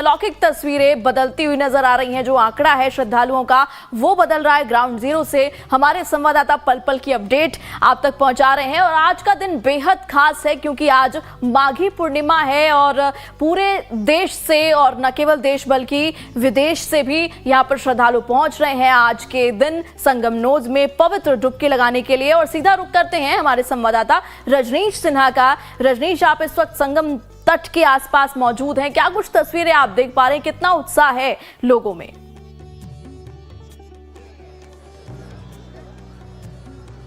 अलौकिक तस्वीरें बदलती हुई नजर आ रही हैं। जो आंकड़ा है श्रद्धालुओं का वो बदल रहा है। ग्राउंड जीरो से हमारे संवाददाता पल पल की अपडेट आप तक पहुंचा रहे हैं। और आज का दिन बेहद खास है क्योंकि आज माघी पूर्णिमा है और पूरे देश से और न केवल देश बल्कि विदेश से भी यहां पर श्रद्धालु पहुंच रहे हैं आज के दिन संगम नोज में पवित्र डुबकी लगाने के लिए। और सीधा रुख करते हैं हमारे संवाददाता रजनीश सिन्हा का। रजनीश, आप इस वक्त संगम तट के आसपास मौजूद हैं, क्या कुछ तस्वीरें आप देख पा रहे हैं, कितना उत्साह है लोगों में?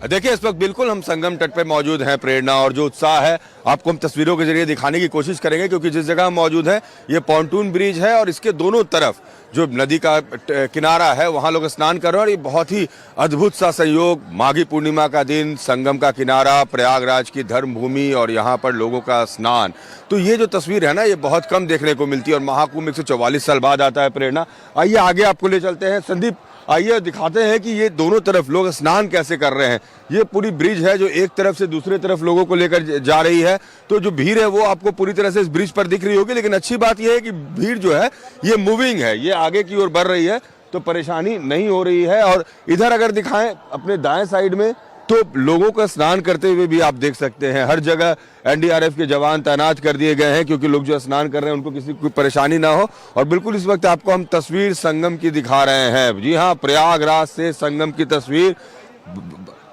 देखिए, इस वक्त बिल्कुल हम संगम तट पे मौजूद हैं प्रेरणा, और जो उत्साह है आपको हम तस्वीरों के जरिए दिखाने की कोशिश करेंगे क्योंकि जिस जगह हम मौजूद हैं ये पॉन्टून ब्रिज है और इसके दोनों तरफ जो नदी का किनारा है वहां लोग स्नान कर रहे हैं। और ये बहुत ही अद्भुत सा संयोग, माघी पूर्णिमा का दिन, संगम का किनारा, प्रयागराज की धर्मभूमि और यहाँ पर लोगों का स्नान। तो ये जो तस्वीर है ना ये बहुत कम देखने को मिलती है और महाकुंभ 144 साल बाद आता है प्रेरणा। आइए आगे आपको ले चलते हैं। संदीप, आइए दिखाते हैं कि ये दोनों तरफ लोग स्नान कैसे कर रहे हैं। ये पूरी ब्रिज है जो एक तरफ से दूसरे तरफ लोगों को लेकर जा रही है। तो जो भीड़ है वो आपको पूरी तरह से इस ब्रिज पर दिख रही होगी, लेकिन अच्छी बात यह है कि भीड़ जो है ये मूविंग है, ये आगे की ओर बढ़ रही है, तो परेशानी नहीं हो रही है। और इधर अगर दिखाएं अपने दाएं साइड में तो लोगों का स्नान करते हुए भी आप देख सकते हैं। हर जगह एनडीआरएफ के जवान तैनात कर दिए गए हैं क्योंकि लोग जो स्नान कर रहे हैं उनको किसी कोई परेशानी ना हो। और बिल्कुल इस वक्त आपको हम तस्वीर संगम की दिखा रहे हैं। जी हाँ, प्रयागराज से संगम की तस्वीर।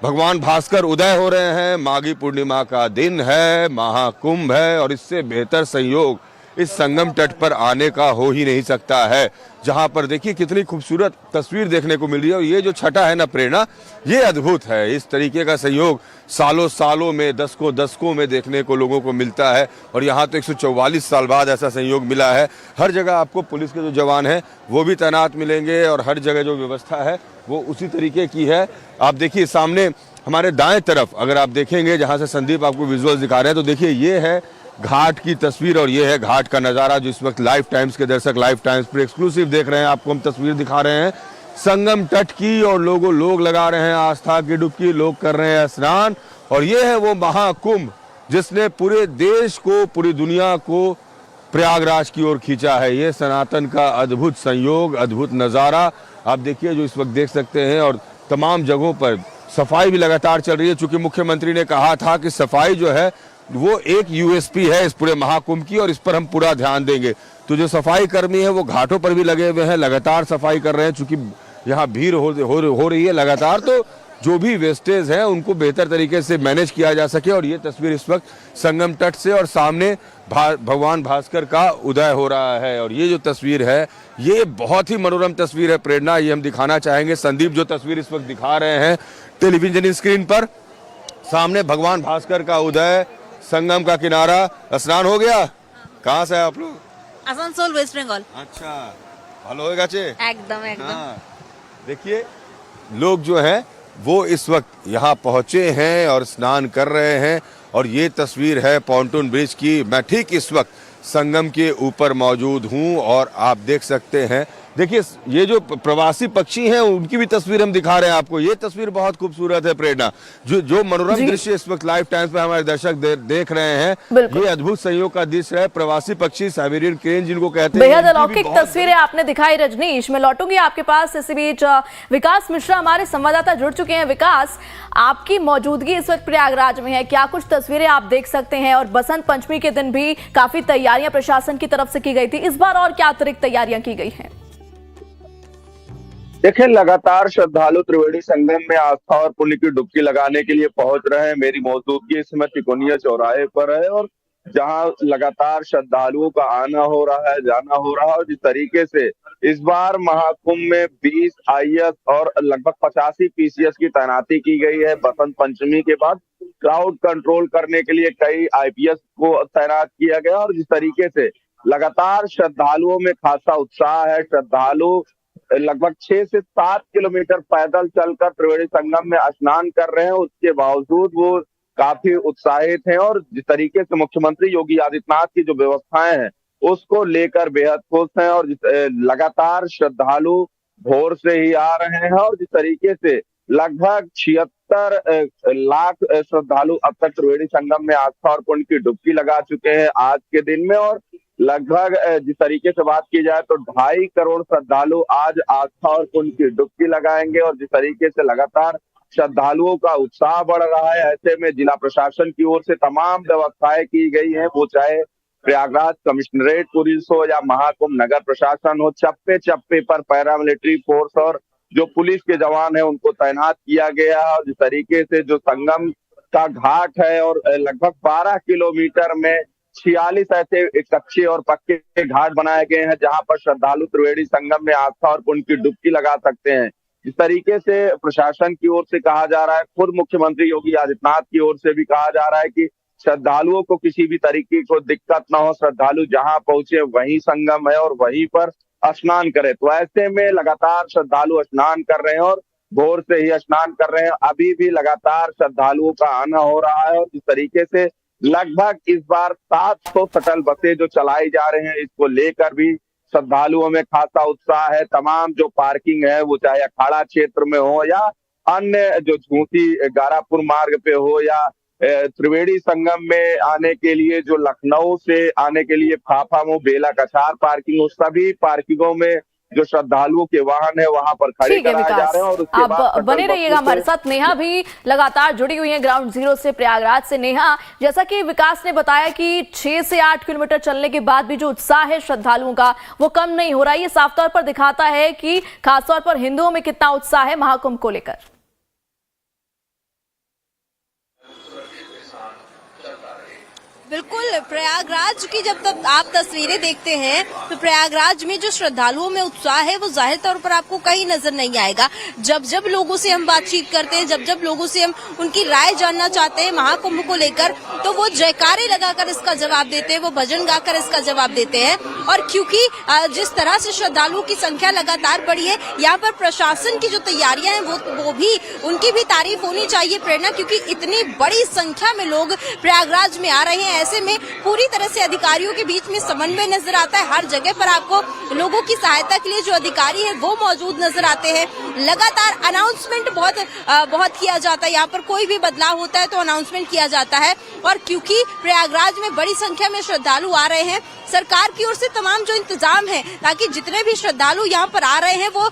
भगवान भास्कर उदय हो रहे हैं, माघी पूर्णिमा का दिन है, महाकुंभ है और इससे बेहतर संयोग इस संगम तट पर आने का हो ही नहीं सकता है। जहां पर देखिए कितनी खूबसूरत तस्वीर देखने को मिल रही है। और ये जो छटा है ना प्रेरणा, ये अद्भुत है। इस तरीके का संयोग सालों सालों में, दशकों में देखने को लोगों को मिलता है और यहाँ तो 144 साल बाद ऐसा संयोग मिला है। हर जगह आपको पुलिस के जो जवान हैं वो भी तैनात मिलेंगे और हर जगह जो व्यवस्था है वो उसी तरीके की है। आप देखिए सामने हमारे दाएं तरफ अगर आप देखेंगे, जहाँ से संदीप आपको विजुअल्स दिखा रहे हैं, तो देखिए ये है घाट की तस्वीर और ये है घाट का नज़ारा जो इस वक्त लाइव टाइम्स के दर्शक लाइव टाइम्स पर एक्सक्लूसिव देख रहे हैं। आपको हम तस्वीर दिखा रहे हैं संगम तट की और लोग लगा रहे हैं आस्था की डुबकी, लोग कर रहे हैं स्नान। और ये है वो महाकुंभ जिसने पूरे देश को, पूरी दुनिया को प्रयागराज की ओर खींचा है। ये सनातन का अद्भुत संयोग, अद्भुत नज़ारा आप देखिए जो इस वक्त देख सकते हैं। और तमाम जगहों पर सफाई भी लगातार चल रही है चूंकि मुख्यमंत्री ने कहा था कि सफाई जो है वो एक यूएसपी है इस पूरे महाकुंभ की और इस पर हम पूरा ध्यान देंगे। तो जो सफाई कर्मी है वो घाटों पर भी लगे हुए हैं, लगातार सफाई कर रहे हैं चूंकि यहाँ भीड़ हो रही है लगातार। तो जो भी वेस्टेज है उनको बेहतर तरीके से मैनेज किया जा सके। और ये तस्वीर इस वक्त संगम तट से और सामने भगवान भास्कर का उदय हो रहा है। और ये जो तस्वीर है ये बहुत ही मनोरम तस्वीर है प्रेरणा, ये हम दिखाना चाहेंगे। संदीप, जो तस्वीर इस वक्त दिखा रहे हैं टेलीविजन स्क्रीन पर, सामने भगवान भास्कर का उदय, संगम का किनारा, स्नान हो गया। कहाँ से है आप लोग? आसनसोल, वेस्ट बंगाल। अच्छा, ভালো হয়ে গেছে एकदम एकदम। देखिए लोग जो हैं वो इस वक्त यहाँ पहुंचे हैं और स्नान कर रहे हैं। और ये तस्वीर है पॉन्टून ब्रिज की। मैं ठीक इस वक्त संगम के ऊपर मौजूद हूँ और आप देख सकते हैं, देखिए ये जो प्रवासी पक्षी हैं उनकी भी तस्वीर हम दिखा रहे हैं आपको। ये तस्वीर बहुत खूबसूरत है प्रेरणा। जो मनोरम दृश्य इस वक्त लाइव टाइम्स पे हमारे दर्शक देख रहे हैं, ये अद्भुत संयोग का दृश्य है। प्रवासी पक्षी, साइबेरियन क्रेन जिनको कहते हैं, बेहद अलौकिक तस्वीरें आपने दिखाई रजनीश। मैं लौटूंगी आपके पास। इसी बीच विकास मिश्रा हमारे संवाददाता जुड़ चुके हैं। विकास, आपकी मौजूदगी इस वक्त प्रयागराज में है, क्या कुछ तस्वीरें आप देख सकते हैं? और बसंत पंचमी के दिन भी काफी तैयारियां प्रशासन की तरफ से की गई थी, इस बार और क्या अतिरिक्त तैयारियां की गई हैं? देखिए, लगातार श्रद्धालु त्रिवेणी संगम में आस्था और पुण्य की डुबकी लगाने के लिए पहुंच रहे हैं। मेरी मौजूदगी इस समय तिकोनिया चौराहे पर है और जहां लगातार श्रद्धालुओं का आना हो रहा है, जाना हो रहा है। और जिस तरीके से इस बार महाकुंभ में 20 आईएएस और लगभग 85 पीसीएस की तैनाती की गई है। बसंत पंचमी के बाद क्राउड कंट्रोल करने के लिए कई आईपीएस को तैनात किया गया। और जिस तरीके से लगातार श्रद्धालुओं में खासा उत्साह है, श्रद्धालु लगभग 6 से 7 किलोमीटर पैदल चलकर त्रिवेणी संगम में स्नान कर रहे हैं। उसके बावजूद वो काफी उत्साहित हैं और जिस तरीके से मुख्यमंत्री योगी आदित्यनाथ की जो व्यवस्थाएं हैं उसको लेकर बेहद खुश हैं। और लगातार श्रद्धालु भोर से ही आ रहे हैं और जिस तरीके से लगभग 76 लाख श्रद्धालु अब तक त्रिवेणी संगम में आस्था और पुण्य की डुबकी लगा चुके हैं आज के दिन में। और लगभग जिस तरीके से बात की जाए तो 2.5 करोड़ श्रद्धालु आज आस्था और पुण्य की डुबकी लगाएंगे। और जिस तरीके से लगातार श्रद्धालुओं का उत्साह बढ़ रहा है, ऐसे में जिला प्रशासन की ओर से तमाम व्यवस्थाएं की गई हैं, वो चाहे प्रयागराज कमिश्नरेट पुलिस हो या महाकुंभ नगर प्रशासन हो। चप्पे चप्पे पर पैरामिलिट्री फोर्स और जो पुलिस के जवान है उनको तैनात किया गया है। और जिस तरीके से जो संगम का घाट है और लगभग 12 किलोमीटर में 46 ऐसे कच्चे और पक्के घाट बनाए गए हैं जहां पर श्रद्धालु त्रिवेणी संगम में आस्था और पुण्य की डुबकी लगा सकते हैं। इस तरीके से प्रशासन की ओर से कहा जा रहा है, खुद मुख्यमंत्री योगी आदित्यनाथ की ओर से भी कहा जा रहा है कि श्रद्धालुओं को किसी भी तरीके को दिक्कत ना हो, श्रद्धालु जहां पहुंचे वहीं संगम है और वहीं पर स्नान करें। तो ऐसे में लगातार श्रद्धालु स्नान कर रहे हैं और भोर से ही स्नान कर रहे हैं। अभी भी लगातार श्रद्धालुओं का आना हो रहा है और जिस तरीके से लगभग इस बार 700 शटल बसें जो चलाई जा रहे हैं, इसको लेकर भी श्रद्धालुओं में खासा उत्साह है। तमाम जो पार्किंग है वो चाहे अखाड़ा क्षेत्र में हो या अन्य जो झूसी गारापुर मार्ग पे हो या त्रिवेणी संगम में आने के लिए जो लखनऊ से आने के लिए फाफामऊ बेला कछार पार्किंग हो, सभी पार्किंगों में जो श्रद्धालुओं के वाहन है वहां पर खड़े कराए जा रहे हैं। और उसके बाद आप बने रहिएगा हमारे साथ। नेहा भी लगातार जुड़ी हुई है ग्राउंड जीरो से प्रयागराज से। नेहा, जैसा कि विकास ने बताया कि 6 से 8 किलोमीटर चलने के बाद भी जो उत्साह है श्रद्धालुओं का वो कम नहीं हो रहा है। ये साफ तौर पर दिखाता है कि खासतौर पर हिंदुओं में कितना उत्साह है महाकुंभ को लेकर। बिल्कुल, प्रयागराज की जब तक आप तस्वीरें देखते हैं तो प्रयागराज में जो श्रद्धालुओं में उत्साह है वो जाहिर तौर पर आपको कहीं नजर नहीं आएगा। जब जब लोगों से हम बातचीत करते हैं, जब जब लोगों से हम उनकी राय जानना चाहते हैं महाकुंभ को लेकर, तो वो जयकारे लगाकर इसका जवाब देते हैं, वो भजन गाकर इसका जवाब देते हैं। और क्योंकि जिस तरह से श्रद्धालुओं की संख्या लगातार बढ़ी है, यहाँ पर प्रशासन की जो तैयारियां हैं वो भी उनकी भी तारीफ होनी चाहिए प्रेरणा, क्योंकि इतनी बड़ी संख्या में लोग प्रयागराज में आ रहे हैं। ऐसे में पूरी तरह से अधिकारियों के बीच में समन्वय नजर आता है। हर जगह पर आपको लोगों की सहायता के लिए जो अधिकारी है वो मौजूद नजर आते हैं। लगातार अनाउंसमेंट बहुत किया जाता है। यहाँ पर कोई भी बदलाव होता है तो अनाउंसमेंट किया जाता है। और क्योंकि प्रयागराज में बड़ी संख्या में श्रद्धालु आ रहे हैं, सरकार की ओर से तमाम जो इंतजाम है ताकि जितने भी श्रद्धालु यहाँ पर आ रहे हैं वो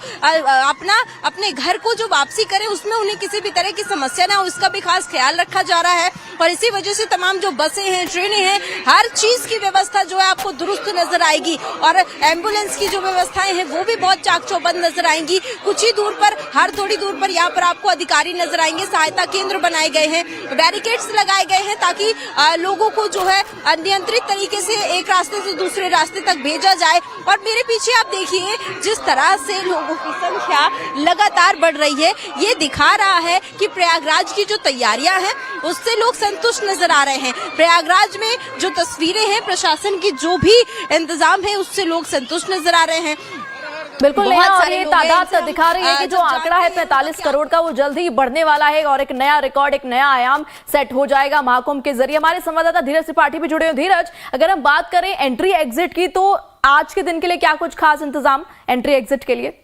अपने घर को जो वापसी करें उसमें उन्हें किसी भी तरह की समस्या ना हो, इसका भी खास ख्याल रखा जा रहा है। और इसी वजह से तमाम जो बसें हैं, ट्रेनें हैं, हर चीज की व्यवस्था जो है आपको दुरुस्त नजर आएगी। और एम्बुलेंस की जो व्यवस्थाएं हैं वो भी बहुत चाक चौबंद नजर आएंगी। कुछ ही दूर पर, हर थोड़ी दूर पर यहाँ पर आपको अधिकारी नजर आएंगे। सहायता केंद्र बनाए गए हैं, बैरिकेड्स लगाए गए हैं ताकि लोगों को जो है नियंत्रित तरीके से एक रास्ते से दूसरे रास्ते तक भेजा जाए। और मेरे पीछे आप देखिए जिस तरह से लोगों की संख्या लगातार बढ़ रही है, ये दिखा रहा है कि प्रयागराज की जो तैयारियां हैं उससे लोग संतुष्ट नजर आ रहे हैं। प्रयागराज में जो तस्वीरें हैं, प्रशासन की जो भी इंतजाम है उससे लोग संतुष्ट नजर आ रहे हैं। बिल्कुल नेहा, और ये तादाद दिखा रही है कि जो आंकड़ा है 45 करोड़ का वो जल्द ही बढ़ने वाला है और एक नया रिकॉर्ड, एक नया आयाम सेट हो जाएगा महाकुंभ के जरिए। हमारे संवाददाता धीरज त्रिपाठी भी जुड़े हैं। धीरज, अगर हम बात करें एंट्री एग्जिट की, तो आज के दिन के लिए क्या कुछ खास इंतजाम एंट्री एग्जिट के लिए?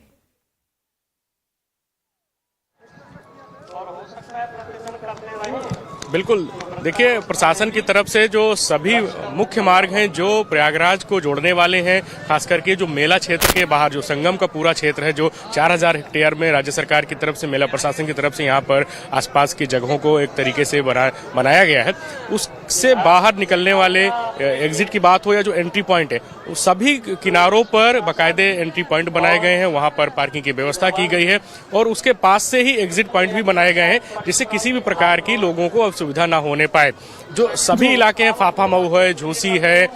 बिल्कुल, देखिए प्रशासन की तरफ से जो सभी मुख्य मार्ग हैं जो प्रयागराज को जोड़ने वाले हैं, खास करके जो मेला क्षेत्र के बाहर जो संगम का पूरा क्षेत्र है, जो 4000 हेक्टेयर में राज्य सरकार की तरफ से, मेला प्रशासन की तरफ से यहाँ पर आसपास की जगहों को एक तरीके से बनाया गया है, उससे बाहर निकलने वाले एग्जिट की बात हो या जो एंट्री पॉइंट है, सभी किनारों पर बाकायदे एंट्री पॉइंट बनाए गए हैं। वहाँ पर पार्किंग की व्यवस्था की गई है और उसके पास से ही एग्जिट पॉइंट भी बनाए गए हैं जिससे किसी भी प्रकार की लोगों को असुविधा ना होने पाए। जो सभी इलाके हैं, फाफामऊ है, झूसी है,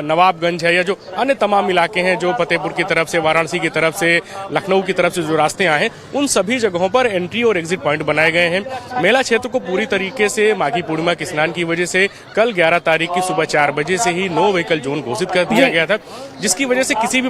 नवाबगंज है, या जो अन्य तमाम इलाके हैं जो फतेहपुर की तरफ से, वाराणसी की तरफ से, लखनऊ की तरफ से जो रास्ते आए हैं, उन सभी जगहों पर एंट्री और एग्जिट पॉइंट बनाए गए हैं। मेला क्षेत्र को पूरी तरीके से माघी पूर्णिमा के स्नान की वजह से कल 11 तारीख की सुबह 4 बजे से ही नो व्हीकल जोन घोषित कर दिया गया था, जिसकी वजह से किसी भी